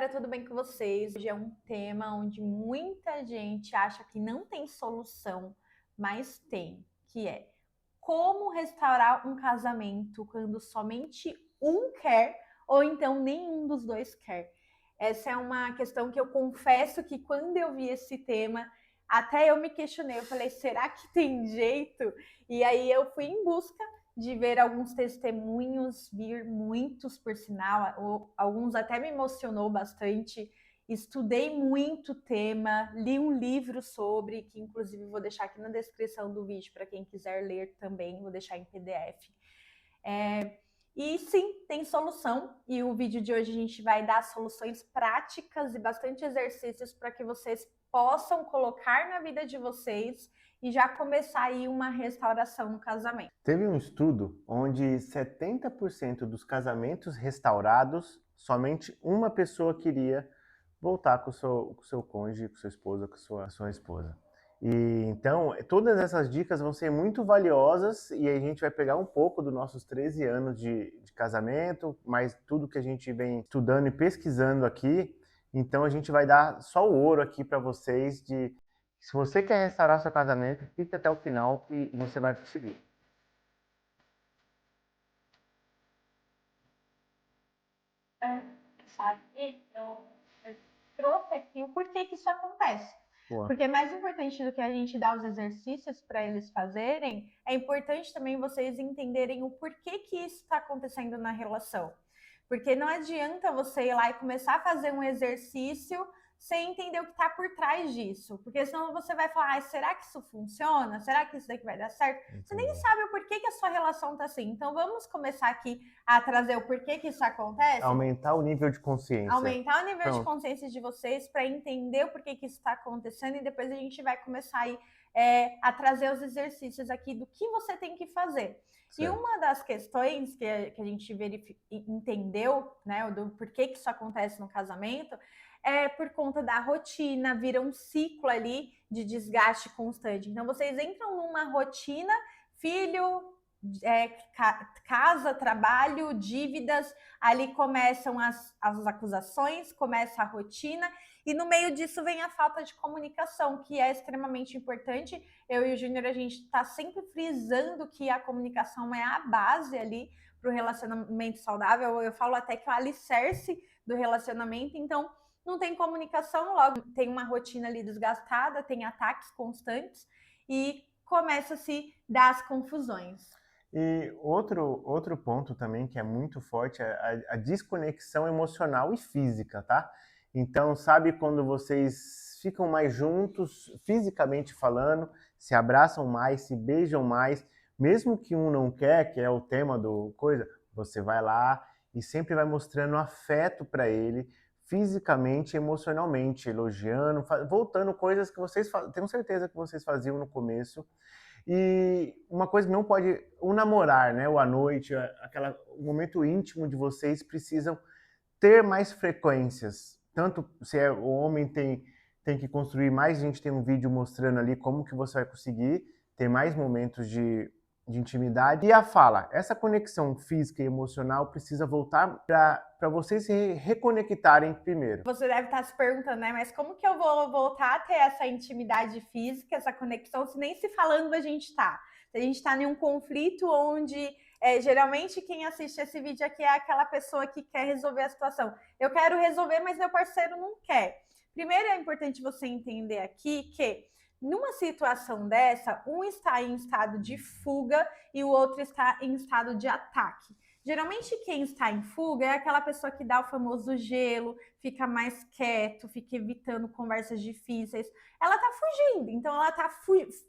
galera, tudo bem com vocês? Hoje é um tema onde muita gente acha que não tem solução, mas tem, que é como restaurar um casamento quando somente um quer ou então nenhum dos dois quer. Essa é uma questão que eu confesso que quando eu vi esse tema, até eu me questionei, eu falei, será que tem jeito? E aí eu fui em busca de ver alguns testemunhos, vir muitos, por sinal, alguns até me emocionou bastante. Estudei muito o tema, li um livro sobre, que inclusive vou deixar aqui na descrição do vídeo para quem quiser ler também, vou deixar em PDF. E sim, tem solução. E o vídeo de hoje a gente vai dar soluções práticas e bastante exercícios para que vocês possam colocar na vida de vocês e já começar aí uma restauração no casamento. Teve um estudo onde 70% dos casamentos restaurados, somente uma pessoa queria voltar com o seu cônjuge, com sua esposa, com sua esposa. E então, todas essas dicas vão ser muito valiosas e a gente vai pegar um pouco dos nossos 13 anos de casamento, mais tudo que a gente vem estudando e pesquisando aqui. Então, a gente vai dar só o ouro aqui para vocês de se você quer restaurar seu casamento, fique até o final e você vai conseguir. Sabe? Eu trouxe aqui o porquê que isso acontece. Boa. Porque mais importante do que a gente dar os exercícios para eles fazerem, é importante também vocês entenderem o porquê que isso está acontecendo na relação. Porque não adianta você ir lá e começar a fazer um exercício sem entender o que está por trás disso. Porque senão você vai falar, ah, será que isso funciona? Será que isso daqui vai dar certo? Entendi. Você nem sabe o porquê que a sua relação está assim. Então vamos começar aqui a trazer o porquê que isso acontece? Aumentar o nível de consciência. Aumentar o nível de consciência de vocês para entender o porquê que isso está acontecendo e depois a gente vai começar aí, a trazer os exercícios aqui do que você tem que fazer. Certo. E uma das questões que a gente entendeu, né, do porquê que isso acontece no casamento, é por conta da rotina, vira um ciclo ali de desgaste constante. Então vocês entram numa rotina, filho, casa, trabalho, dívidas, ali começam as acusações, começa a rotina, e no meio disso vem a falta de comunicação, que é extremamente importante. Eu e o Júnior, a gente está sempre frisando que a comunicação é a base ali para o relacionamento saudável. Eu falo até que é o alicerce do relacionamento, então não tem comunicação, logo tem uma rotina ali desgastada, tem ataques constantes e começa a se dar as confusões. E outro ponto também que é muito forte é a desconexão emocional e física, tá? Então, sabe quando vocês ficam mais juntos, fisicamente falando, se abraçam mais, se beijam mais, mesmo que um não quer, que é o tema do coisa, você vai lá e sempre vai mostrando afeto para ele, fisicamente, emocionalmente, elogiando, voltando coisas que vocês, tenho certeza que vocês faziam no começo. E uma coisa que não pode, o namorar, né, ou à noite, o momento íntimo de vocês precisam ter mais frequências. Tanto se o homem tem que construir mais, a gente tem um vídeo mostrando ali como que você vai conseguir ter mais momentos de intimidade. E a fala, essa conexão física e emocional precisa voltar para vocês se reconectarem primeiro. Você deve estar se perguntando, né? Mas como que eu vou voltar a ter essa intimidade física, essa conexão, se nem se falando a gente tá? Se a gente tá em um conflito onde geralmente quem assiste esse vídeo aqui é aquela pessoa que quer resolver a situação. Eu quero resolver, mas meu parceiro não quer. Primeiro é importante você entender aqui que numa situação dessa, um está em estado de fuga e o outro está em estado de ataque. Geralmente quem está em fuga é aquela pessoa que dá o famoso gelo, fica mais quieto, fica evitando conversas difíceis. Ela está fugindo, então ela está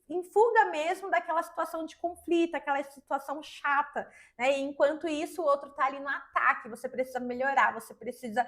em fuga mesmo daquela situação de conflito, aquela situação chata, né? E enquanto isso, o outro está ali no ataque, você precisa melhorar, você precisa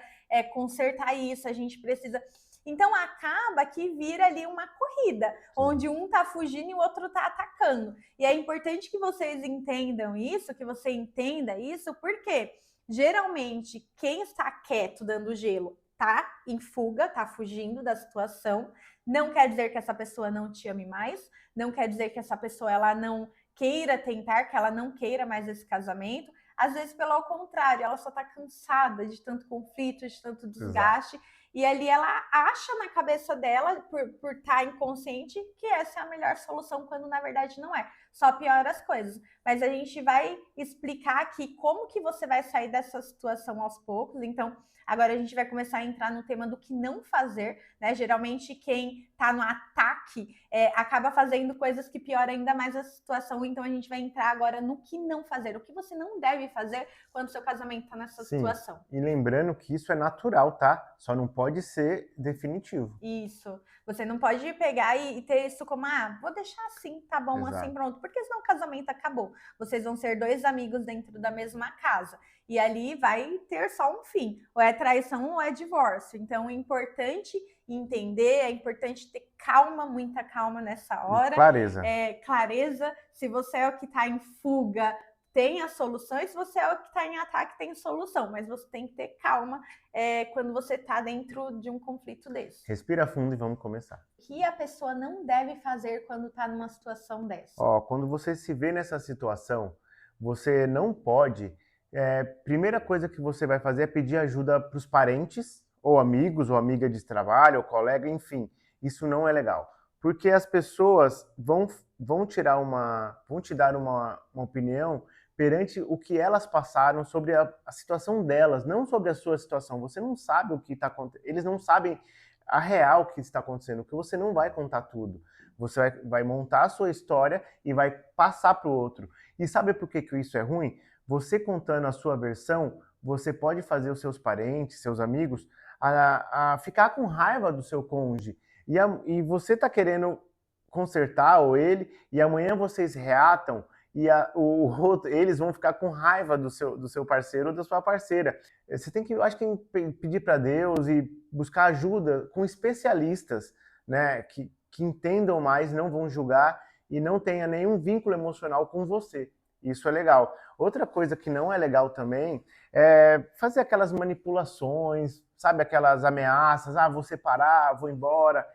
consertar isso, a gente precisa... Então acaba que vira ali uma corrida, onde um tá fugindo e o outro tá atacando. E é importante que vocês entendam isso, que você entenda isso, porque geralmente quem está quieto dando gelo tá em fuga, tá fugindo da situação. Não quer dizer que essa pessoa não te ame mais, não quer dizer que essa pessoa ela não queira tentar, que ela não queira mais esse casamento. Às vezes, pelo contrário, ela só está cansada de tanto conflito, de tanto desgaste. Exato. E ali ela acha na cabeça dela, por estar inconsciente, que essa é a melhor solução, quando na verdade não é. Só piora as coisas. Mas a gente vai explicar aqui como que você vai sair dessa situação aos poucos. Então, agora a gente vai começar a entrar no tema do que não fazer, né? Geralmente quem está no ataque acaba fazendo coisas que pioram ainda mais a situação. Então a gente vai entrar agora no que não fazer, o que você não deve fazer quando seu casamento está nessa situação. E lembrando que isso é natural, tá? Só não pode ser definitivo. Isso. Você não pode pegar e ter isso como, vou deixar assim, tá bom, Exato. assim, pronto. Porque senão o casamento acabou. Vocês vão ser dois amigos dentro da mesma casa. E ali vai ter só um fim. Ou é traição ou é divórcio. Então é importante entender, é importante ter calma, muita calma nessa hora. Clareza. Clareza. Se você é o que está em fuga, tem a solução, e se você é o que está em ataque, tem solução, mas você tem que ter calma quando você está dentro de um conflito desse. Respira fundo e vamos começar. O que a pessoa não deve fazer quando está numa situação dessa? Quando você se vê nessa situação, você não pode... primeira coisa que você vai fazer é pedir ajuda para os parentes, ou amigos, ou amiga de trabalho, ou colega, enfim. Isso não é legal. Porque as pessoas vão te dar uma opinião perante o que elas passaram, sobre a situação delas, não sobre a sua situação. Você não sabe o que está acontecendo. Eles não sabem a real que está acontecendo, porque você não vai contar tudo. Você vai montar a sua história e vai passar para o outro. E sabe por que isso é ruim? Você contando a sua versão, você pode fazer os seus parentes, seus amigos, a ficar com raiva do seu cônjuge. E você está querendo consertar, ou ele, e amanhã vocês reatam, e eles vão ficar com raiva do seu parceiro ou da sua parceira. Você tem que, eu acho que pedir para Deus e buscar ajuda com especialistas, né, que entendam mais, não vão julgar e não tenha nenhum vínculo emocional com você. Isso é legal. Outra coisa que não é legal também é fazer aquelas manipulações, sabe, aquelas ameaças, vou separar, vou embora.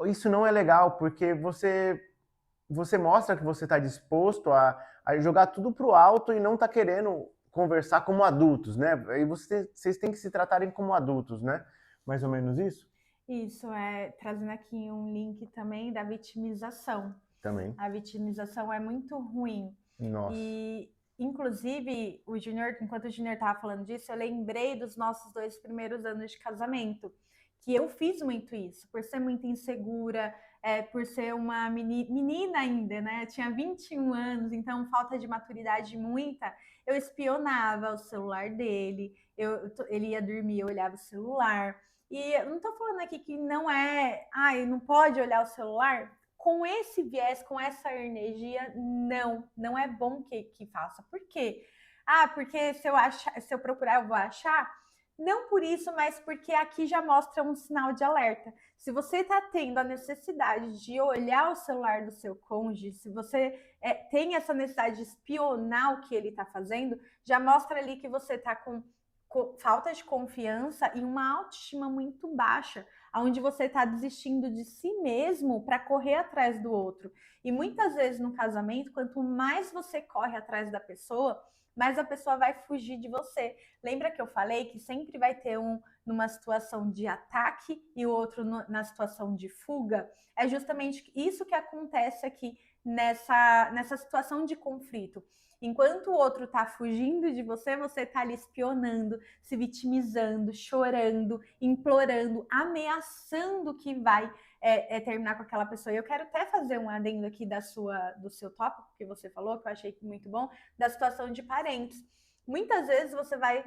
Isso não é legal, porque você mostra que você está disposto a jogar tudo pro alto e não está querendo conversar como adultos, né? E vocês têm que se tratarem como adultos, né? Mais ou menos isso? Isso, trazendo aqui um link também da vitimização. Também. A vitimização é muito ruim. Nossa. E, inclusive, enquanto o Júnior estava falando disso, eu lembrei dos nossos 2 primeiros anos de casamento, que eu fiz muito isso, por ser muito insegura, por ser uma menina ainda, né? Eu tinha 21 anos, então falta de maturidade muita. Eu espionava o celular dele, ele ia dormir, eu olhava o celular. E eu não estou falando aqui que não não pode olhar o celular. Com esse viés, com essa energia, não é bom que faça. Por quê? Porque se eu procurar, eu vou achar? Não por isso, mas porque aqui já mostra um sinal de alerta. Se você está tendo a necessidade de olhar o celular do seu cônjuge, se você tem essa necessidade de espionar o que ele está fazendo, já mostra ali que você está com falta de confiança e uma autoestima muito baixa, onde você está desistindo de si mesmo para correr atrás do outro. E muitas vezes no casamento, quanto mais você corre atrás da pessoa, mais a pessoa vai fugir de você. Lembra que eu falei que sempre vai ter um numa situação de ataque e o outro na situação de fuga? É justamente isso que acontece aqui nessa situação de conflito. Enquanto o outro está fugindo de você, você está ali espionando, se vitimizando, chorando, implorando, ameaçando que vai terminar com aquela pessoa. E eu quero até fazer um adendo aqui do seu tópico que você falou, que eu achei muito bom, da situação de parentes. Muitas vezes você vai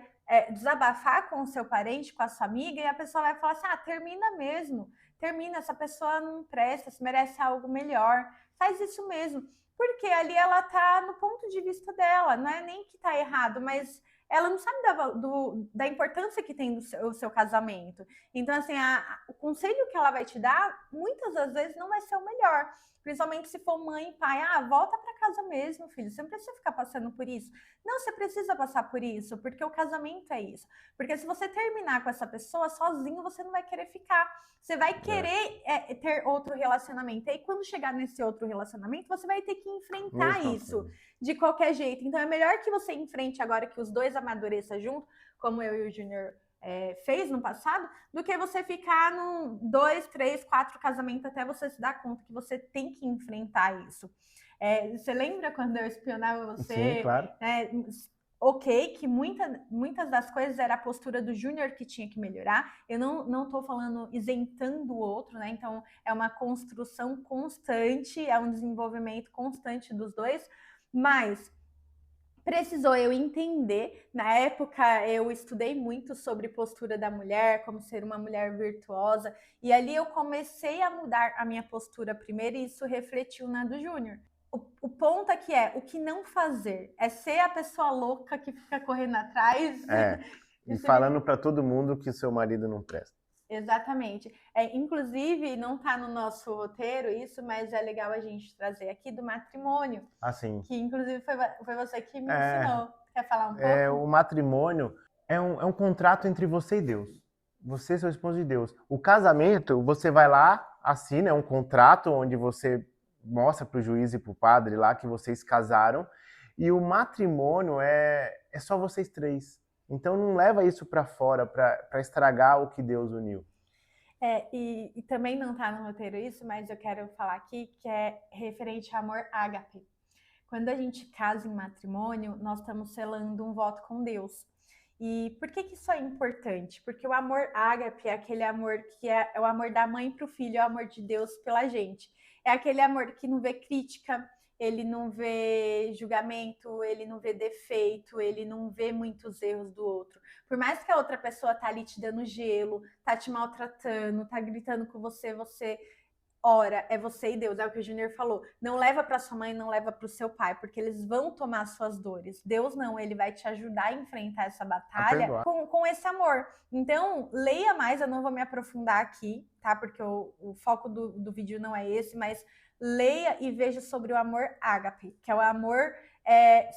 desabafar com o seu parente, com a sua amiga, e a pessoa vai falar assim, termina mesmo, termina, essa pessoa não presta, se merece algo melhor, faz isso mesmo. Porque ali ela tá no ponto de vista dela, não é nem que tá errado, mas ela não sabe da importância que tem o seu casamento. Então, assim, o conselho que ela vai te dar, muitas das vezes, não vai ser o melhor. Principalmente se for mãe e pai. Volta para casa mesmo, filho. Você não precisa ficar passando por isso. Não, você precisa passar por isso, porque o casamento é isso. Porque se você terminar com essa pessoa sozinho, você não vai querer ficar. Você vai querer ter outro relacionamento. E aí, quando chegar nesse outro relacionamento, você vai ter que enfrentar isso de qualquer jeito. Então, é melhor que você enfrente agora, que os dois amadureçam junto, como eu e o Júnior fez no passado, do que você ficar no 2, 3, 4 casamentos até você se dar conta que você tem que enfrentar isso. Você lembra quando eu espionava você? Sim, claro. Ok, que muitas das coisas era a postura do Júnior que tinha que melhorar. Eu não estou falando isentando o outro, né? Então, é uma construção constante, é um desenvolvimento constante dos dois, mas precisou eu entender. Na época, eu estudei muito sobre postura da mulher, como ser uma mulher virtuosa, e ali eu comecei a mudar a minha postura primeiro, e isso refletiu na do Júnior. O ponto aqui o que não fazer? É ser a pessoa louca que fica correndo atrás. E falando para todo mundo que seu marido não presta. Exatamente. Inclusive, não está no nosso roteiro isso, mas é legal a gente trazer aqui do matrimônio. Sim. Que, inclusive, foi você que me ensinou. Quer falar um pouco? O matrimônio é um contrato entre você e Deus. Você e seu esposo de Deus. O casamento, você vai lá, assina, é um contrato onde você mostra para o juiz e para o padre lá que vocês casaram. E o matrimônio é só vocês três. Então não leva isso para fora, para estragar o que Deus uniu. E também não está no roteiro isso, mas eu quero falar aqui que é referente ao amor ágape. Quando a gente casa em matrimônio, nós estamos selando um voto com Deus. E por que isso é importante? Porque o amor ágape é aquele amor que é o amor da mãe para o filho, é o amor de Deus pela gente. É aquele amor que não vê crítica, ele não vê julgamento, ele não vê defeito, ele não vê muitos erros do outro. Por mais que a outra pessoa tá ali te dando gelo, tá te maltratando, tá gritando com você, ora, é você e Deus, é o que o Júnior falou. Não leva para sua mãe, não leva para o seu pai, porque eles vão tomar suas dores. Deus não, ele vai te ajudar a enfrentar essa batalha com esse amor. Então, leia mais, eu não vou me aprofundar aqui, tá? Porque o foco do vídeo não é esse, mas leia e veja sobre o amor ágape, que é o amor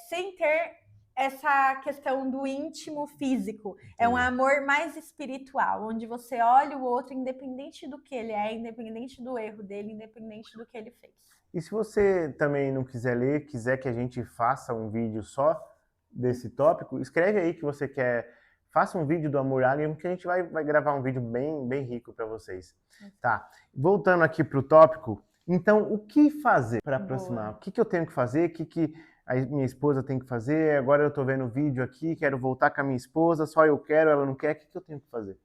sem ter essa questão do íntimo físico. É um amor mais espiritual, onde você olha o outro independente do que ele é, independente do erro dele, independente do que ele fez. E se você também não quiser ler, quiser que a gente faça um vídeo só desse tópico, escreve aí que você quer, faça um vídeo do amor ágape, que a gente vai gravar um vídeo bem rico para vocês. Tá, voltando aqui para o tópico, então o que fazer para aproximar? O que eu tenho que fazer? O que a minha esposa tem que fazer? Agora eu estou vendo o vídeo aqui, quero voltar com a minha esposa, só eu quero, ela não quer, o que eu tenho que fazer?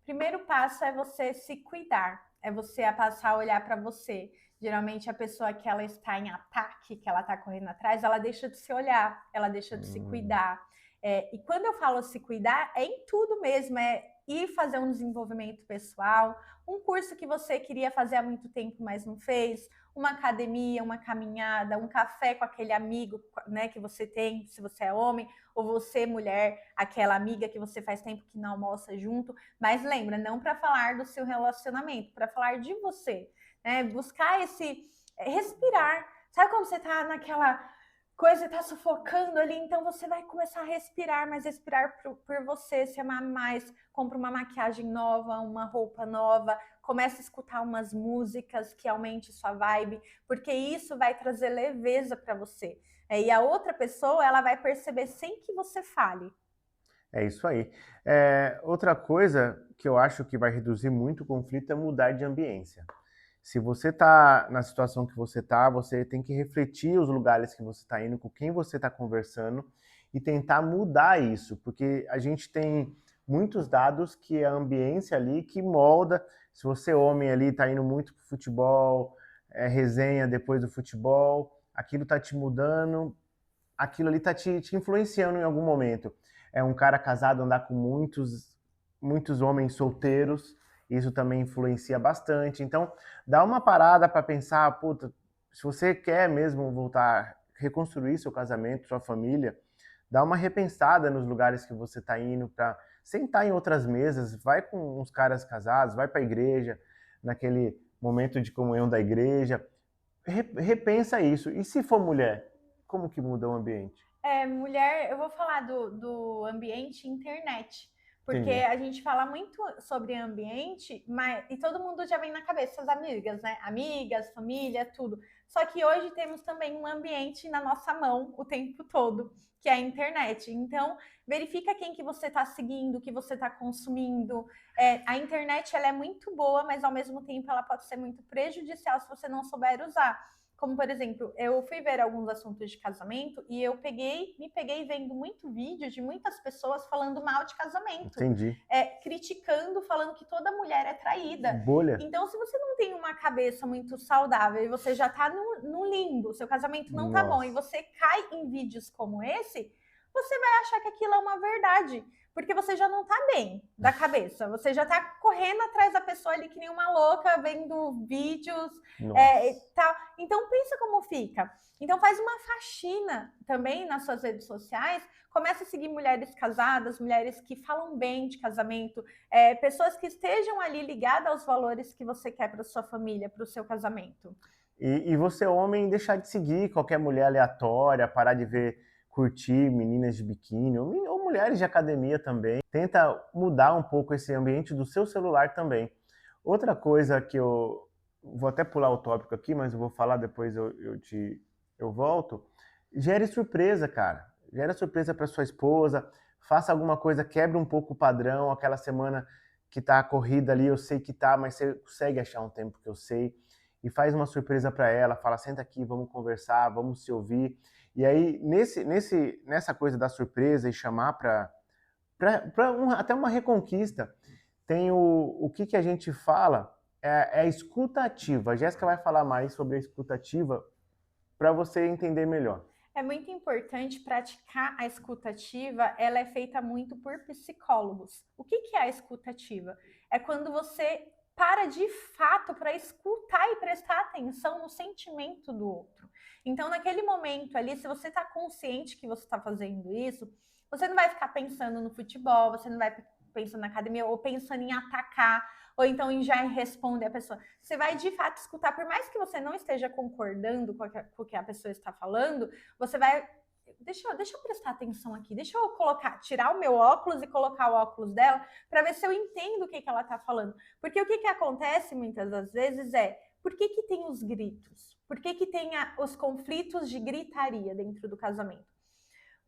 Primeiro passo é você se cuidar, é você passar a olhar para você. Geralmente a pessoa que ela está em ataque, que ela está correndo atrás, ela deixa de se olhar, ela deixa de se cuidar. E quando eu falo se cuidar, é em tudo mesmo, é ir fazer um desenvolvimento pessoal, um curso que você queria fazer há muito tempo, mas não fez, uma academia, uma caminhada, um café com aquele amigo, né, que você tem, se você é homem, ou você, mulher, aquela amiga que você faz tempo que não almoça junto. Mas lembra, não para falar do seu relacionamento, para falar de você, né? Buscar esse respirar. Sabe quando você tá naquela coisa, tá sufocando ali, então você vai começar a respirar, mas respirar por você, se amar mais, compra uma maquiagem nova, uma roupa nova, começa a escutar umas músicas que aumente sua vibe, porque isso vai trazer leveza para você. E a outra pessoa, ela vai perceber sem que você fale. É isso aí. Outra coisa que eu acho que vai reduzir muito o conflito é mudar de ambiência. Se você está na situação que você está, você tem que refletir os lugares que você está indo, com quem você está conversando e tentar mudar isso, porque a gente tem muitos dados que a ambiência ali que molda. Se você homem ali está indo muito para o futebol, resenha depois do futebol, aquilo está te mudando, aquilo ali está te influenciando em algum momento. É um cara casado andar com muitos homens solteiros, isso também influencia bastante. Então, dá uma parada para pensar, puta, se você quer mesmo voltar, reconstruir seu casamento, sua família, dá uma repensada nos lugares que você está indo para sentar em outras mesas, vai com uns caras casados, vai para a igreja, naquele momento de comunhão da igreja, repensa isso. E se for mulher, como que muda o ambiente? Mulher, eu vou falar do ambiente internet, porque Entendi. a gente fala muito sobre ambiente, e todo mundo já vem na cabeça as amigas, né? Amigas, família, tudo. Só que hoje temos também um ambiente na nossa mão o tempo todo, que é a internet. Então, verifica quem que você está seguindo, o que você está consumindo. A internet, ela é muito boa, mas ao mesmo tempo ela pode ser muito prejudicial se você não souber usar. Como, por exemplo, eu fui ver alguns assuntos de casamento e eu me peguei vendo muito vídeo de muitas pessoas falando mal de casamento. Entendi. Criticando, falando que toda mulher é traída. Bolha. Então, se você não tem uma cabeça muito saudável e você já tá no limbo, seu casamento não tá bom, e você cai em vídeos como esse, você vai achar que aquilo é uma verdade. Porque você já não tá bem da cabeça. Você já tá correndo atrás da pessoa ali que nem uma louca, vendo vídeos tal. Então, pensa como fica. Então, faz uma faxina também nas suas redes sociais. Começa a seguir mulheres casadas, mulheres que falam bem de casamento, pessoas que estejam ali ligadas aos valores que você quer para sua família, para o seu casamento. E você, homem, deixar de seguir qualquer mulher aleatória, parar de curtir meninas de biquíni, ou mulheres de academia também. Tenta mudar um pouco esse ambiente do seu celular também. Outra coisa que eu vou até pular o tópico aqui, mas eu vou falar depois, eu volto. Gere surpresa, cara. Gere surpresa para sua esposa. Faça alguma coisa, quebre um pouco o padrão. Aquela semana que tá corrida ali, eu sei que tá, mas você consegue achar um tempo que eu sei. E faz uma surpresa para ela. Fala, senta aqui, vamos conversar, vamos se ouvir. E aí, nessa coisa da surpresa e chamar para até uma reconquista, tem o que a gente fala, é a escuta ativa. A Jéssica vai falar mais sobre a escuta ativa para você entender melhor. É muito importante praticar a escuta ativa, ela é feita muito por psicólogos. O que é a escuta ativa? É quando você para de fato para escutar e prestar atenção no sentimento do outro. Então, naquele momento ali, se você está consciente que você está fazendo isso, você não vai ficar pensando no futebol, você não vai pensando na academia ou pensando em atacar, ou então em já responder a pessoa. Você vai de fato escutar, por mais que você não esteja concordando com o que a pessoa está falando, você vai. Deixa eu prestar atenção aqui, deixa eu tirar o meu óculos e colocar o óculos dela para ver se eu entendo o que ela está falando. Porque o que acontece muitas das vezes por que tem os gritos? Por que tem os conflitos de gritaria dentro do casamento?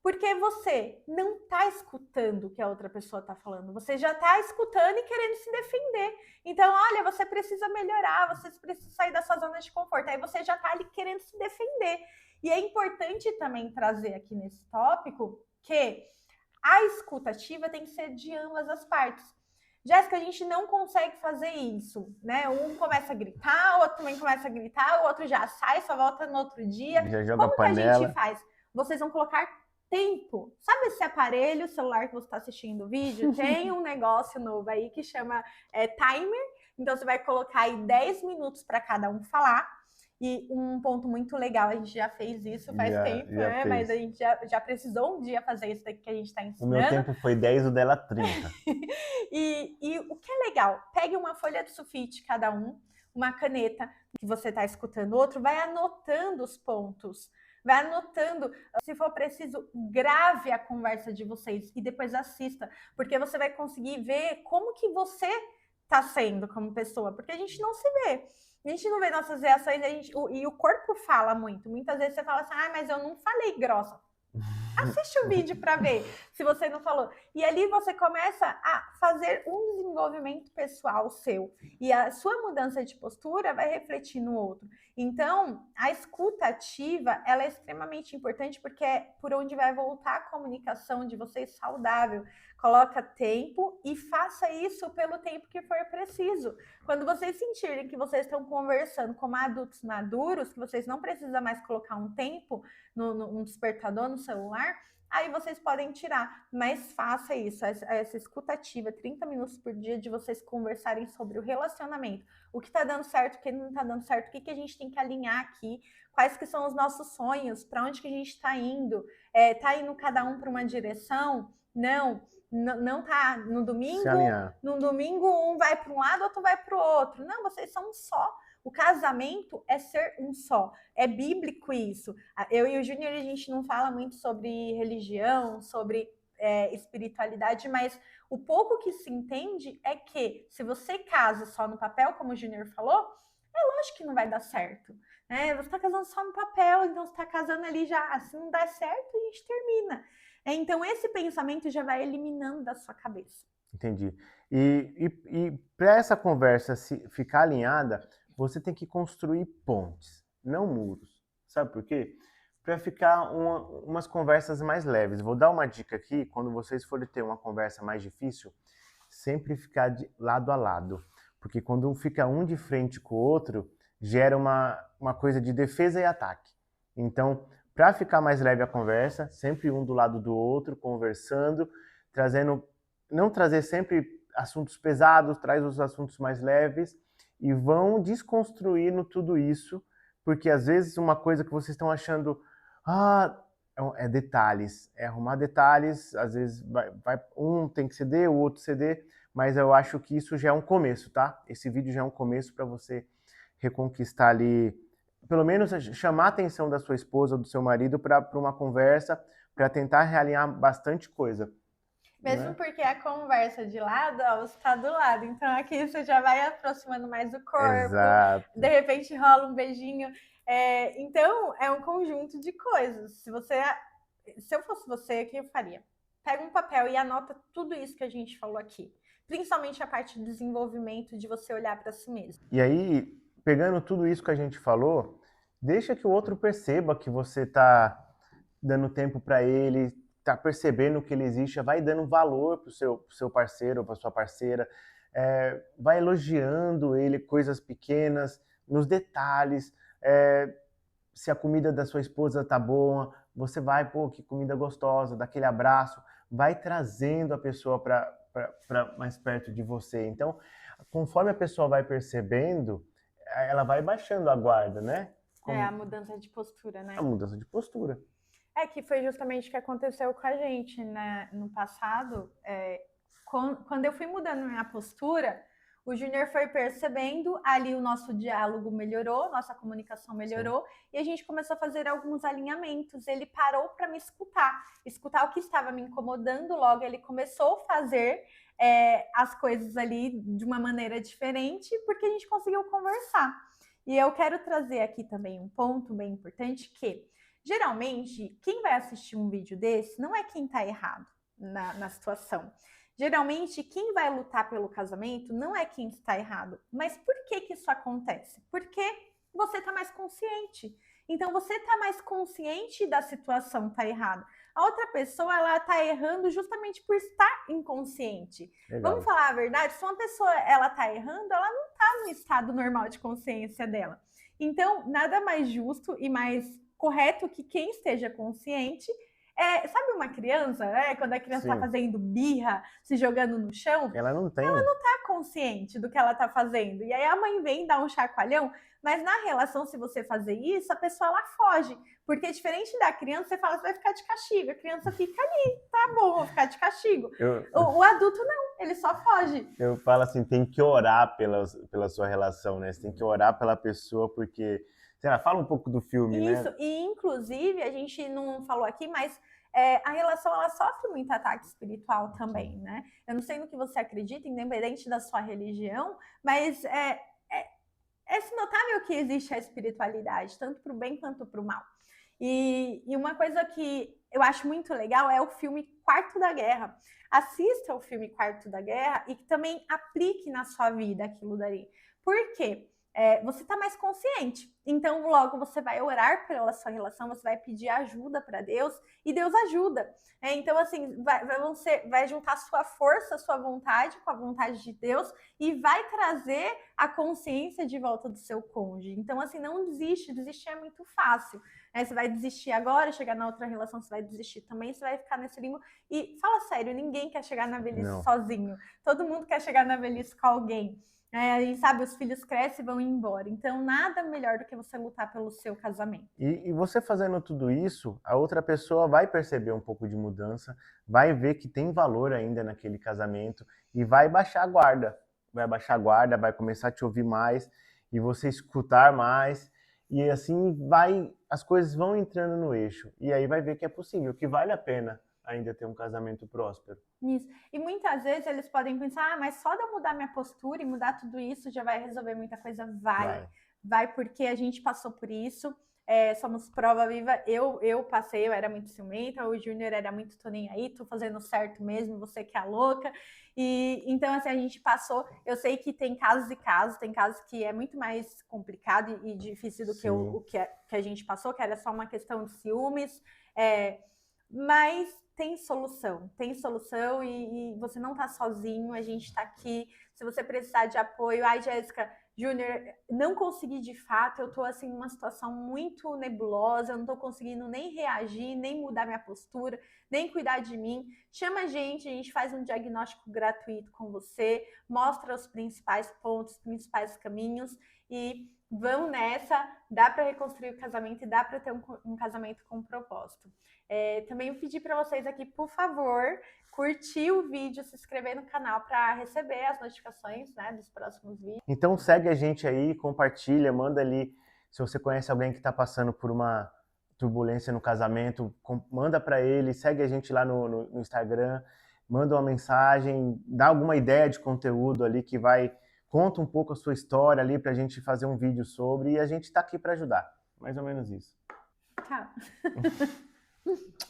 Porque você não está escutando o que a outra pessoa está falando. Você já está escutando e querendo se defender. Então, olha, você precisa melhorar, você precisa sair da sua zona de conforto. Aí você já está ali querendo se defender. E é importante também trazer aqui nesse tópico que a escuta ativa tem que ser de ambas as partes. Jéssica, a gente não consegue fazer isso, né? Um começa a gritar, o outro também começa a gritar, o outro já sai, só volta no outro dia. Já joga Como panela. que a gente faz? Vocês vão colocar tempo. Sabe esse aparelho celular que você está assistindo o vídeo? Tem um negócio novo aí que chama timer. Então, você vai colocar aí 10 minutos para cada um falar. E um ponto muito legal, a gente já fez isso faz tempo, né? Mas a gente já precisou um dia fazer isso daqui que a gente está ensinando. O meu tempo foi 10, o dela 30. E o que é legal, pegue uma folha de sulfite cada um, uma caneta que você está escutando o outro, vai anotando os pontos. Vai anotando, se for preciso, grave a conversa de vocês e depois assista, porque você vai conseguir ver como que você está sendo como pessoa, porque a gente não se vê. A gente não vê nossas reações e o corpo fala muito. Muitas vezes você fala assim, mas eu não falei grossa. Assiste o vídeo para ver se você não falou. E ali você começa a fazer um desenvolvimento pessoal seu. E a sua mudança de postura vai refletir no outro. Então, a escuta ativa, ela é extremamente importante porque é por onde vai voltar a comunicação de vocês saudável. Coloca tempo e faça isso pelo tempo que for preciso. Quando vocês sentirem que vocês estão conversando como adultos maduros, que vocês não precisam mais colocar um tempo no despertador, no celular, aí vocês podem tirar. Mas faça isso, essa escutativa, 30 minutos por dia de vocês conversarem sobre o relacionamento. O que está dando certo, o que não está dando certo, o que a gente tem que alinhar aqui, quais que são os nossos sonhos, para onde que a gente está indo. Tá indo cada um para uma direção? Não tá. No domingo um vai para um lado, outro vai para o outro. Não, vocês são um só. O casamento é ser um só. É bíblico isso. Eu e o Júnior, a gente não fala muito sobre religião, sobre espiritualidade, mas o pouco que se entende é que se você casa só no papel, como o Júnior falou, é lógico que não vai dar certo. Né? Você está casando só no papel, então você está casando ali já, se não der certo, a gente termina. Então esse pensamento já vai eliminando da sua cabeça. Entendi. E para essa conversa ficar alinhada, você tem que construir pontes, não muros. Sabe por quê? Para ficar umas conversas mais leves. Vou dar uma dica aqui, quando vocês forem ter uma conversa mais difícil, sempre ficar de lado a lado. Porque quando fica um de frente com o outro, gera uma coisa de defesa e ataque. Então, para ficar mais leve a conversa, sempre um do lado do outro, conversando, não trazer sempre assuntos pesados, traz os assuntos mais leves e vão desconstruindo tudo isso, porque às vezes uma coisa que vocês estão achando, é detalhes, é arrumar detalhes, às vezes um tem que ceder, o outro ceder, mas eu acho que isso já é um começo, tá? Esse vídeo já é um começo para você reconquistar ali, pelo menos chamar a atenção da sua esposa ou do seu marido para uma conversa, para tentar realinhar bastante coisa. Mesmo né? Porque a conversa de lado, você está do lado. Então aqui você já vai aproximando mais do corpo. Exato. De repente rola um beijinho. Então é um conjunto de coisas. Se eu fosse você, o que eu faria? Pega um papel e anota tudo isso que a gente falou aqui. Principalmente a parte de desenvolvimento, de você olhar para si mesmo. E aí, pegando tudo isso que a gente falou, deixa que o outro perceba que você está dando tempo para ele, tá percebendo que ele existe, vai dando valor pro seu parceiro, para sua parceira, vai elogiando ele, coisas pequenas, nos detalhes, se a comida da sua esposa tá boa, você vai, que comida gostosa, dá aquele abraço, vai trazendo a pessoa para mais perto de você. Então, conforme a pessoa vai percebendo, ela vai baixando a guarda, né? A mudança de postura, né? A mudança de postura. Que foi justamente o que aconteceu com a gente, né? No passado. Quando eu fui mudando minha postura, o Júnior foi percebendo, ali o nosso diálogo melhorou, nossa comunicação melhorou. Sim. E a gente começou a fazer alguns alinhamentos. Ele parou para me escutar o que estava me incomodando. Logo, ele começou a fazer as coisas ali de uma maneira diferente, porque a gente conseguiu conversar. E eu quero trazer aqui também um ponto bem importante, que geralmente quem vai assistir um vídeo desse não é quem está errado na situação. Geralmente, quem vai lutar pelo casamento não é quem está errado. Mas por que isso acontece? Porque você está mais consciente. Então, você está mais consciente da situação tá errado. A outra pessoa, ela está errando justamente por estar inconsciente. Legal. Vamos falar a verdade? Se uma pessoa ela está errando, ela não está no estado normal de consciência dela. Então, nada mais justo e mais correto que quem esteja consciente. Sabe uma criança, né? Quando a criança está fazendo birra, se jogando no chão, ela não está consciente do que ela está fazendo. E aí a mãe vem dar um chacoalhão, mas na relação, se você fazer isso, a pessoa ela foge. Porque diferente da criança, você fala, você vai ficar de castigo. A criança fica ali, tá bom, vou ficar de castigo. O adulto não, ele só foge. Eu falo assim, tem que orar pela sua relação, né? Você tem que orar pela pessoa, porque... Fala um pouco do filme, isso, né? E inclusive, a gente não falou aqui, mas a relação ela sofre muito ataque espiritual também, né? Eu não sei no que você acredita, independente da sua religião, mas é notável que existe a espiritualidade, tanto para o bem quanto para o mal. E uma coisa que eu acho muito legal é o filme Quarto da Guerra. Assista o filme Quarto da Guerra e que também aplique na sua vida aquilo dali. Por quê? Você está mais consciente. Então, logo você vai orar pela sua relação, você vai pedir ajuda para Deus e Deus ajuda. Então, assim, vai juntar sua força, sua vontade com a vontade de Deus e vai trazer a consciência de volta do seu cônjuge. Então, assim, não desiste. Desistir é muito fácil. né? Você vai desistir agora, chegar na outra relação, você vai desistir também, você vai ficar nesse limbo. E fala sério, ninguém quer chegar na velhice Não. sozinho. Todo mundo quer chegar na velhice com alguém. A gente sabe, os filhos crescem e vão embora. Então, nada melhor do que você lutar pelo seu casamento. E você fazendo tudo isso, a outra pessoa vai perceber um pouco de mudança, vai ver que tem valor ainda naquele casamento e vai baixar a guarda. Vai baixar a guarda, vai começar a te ouvir mais e você escutar mais. E assim as coisas vão entrando no eixo. E aí vai ver que é possível, que vale a pena ainda ter um casamento próspero. Isso. E muitas vezes eles podem pensar, mas só de eu mudar minha postura e mudar tudo isso já vai resolver muita coisa. Vai porque a gente passou por isso. Somos prova viva. Eu passei, eu era muito ciumenta, o Júnior era muito tô nem aí, tô fazendo certo mesmo, você que é a louca. E então, assim, a gente passou. Eu sei que tem casos e casos, tem casos que é muito mais complicado e difícil do que o que a gente passou, que era só uma questão de ciúmes. Mas tem solução e você não tá sozinho, a gente tá aqui. Se você precisar de apoio, Jéssica, Júnior, não consegui de fato, eu tô assim numa situação muito nebulosa, eu não tô conseguindo nem reagir, nem mudar minha postura, nem cuidar de mim. Chama a gente faz um diagnóstico gratuito com você, mostra os principais pontos, os principais caminhos e vão nessa, dá para reconstruir o casamento e dá para ter um casamento com propósito. Também eu pedi para vocês aqui, por favor, curtir o vídeo, se inscrever no canal para receber as notificações, né, dos próximos vídeos. Então segue a gente aí, compartilha, manda ali, se você conhece alguém que está passando por uma turbulência no casamento, manda para ele, segue a gente lá no Instagram, manda uma mensagem, dá alguma ideia de conteúdo ali que conta um pouco a sua história ali para a gente fazer um vídeo sobre e a gente está aqui para ajudar. Mais ou menos isso. Tchau.